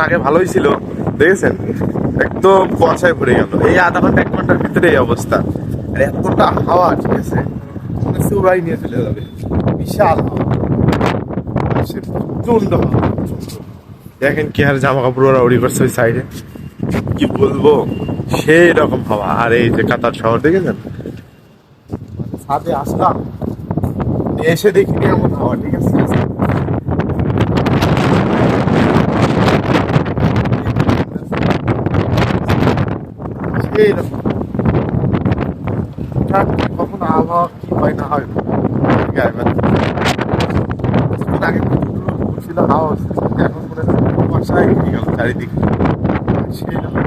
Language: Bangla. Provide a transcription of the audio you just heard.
আগে ভালোই ছিল, দেখেছেন একদম কুয়াশায় ভরে গেল। এই আধা ঘন্টা 1 ঘন্টার ভিতরে এই অবস্থা। আর এতটা হাওয়া, ঠিক আছে, মনে হচ্ছে উড়াই নিয়ে চলে যাবে। বিশাল হাওয়া, প্রচন্ড হাওয়া। দেখেন কি আর জামা কাপড় ওরা উড়ি করছে ওই সাইডে, কি বলবো, সেই রকম হাওয়া। আর এই যে কাতার শহর দেখেছেন, ছাদে আসলাম, এসে দেখিনি এমন হাওয়া, ঠিক আছে। সেই রকম কখন আবহাওয়া কি হয় না হয় কিছুদিন আগে ছিল হাওয়া, এখন মনে হয় কুয়াশায় ঘিরে গেল চারিদিকে, সেই রকম।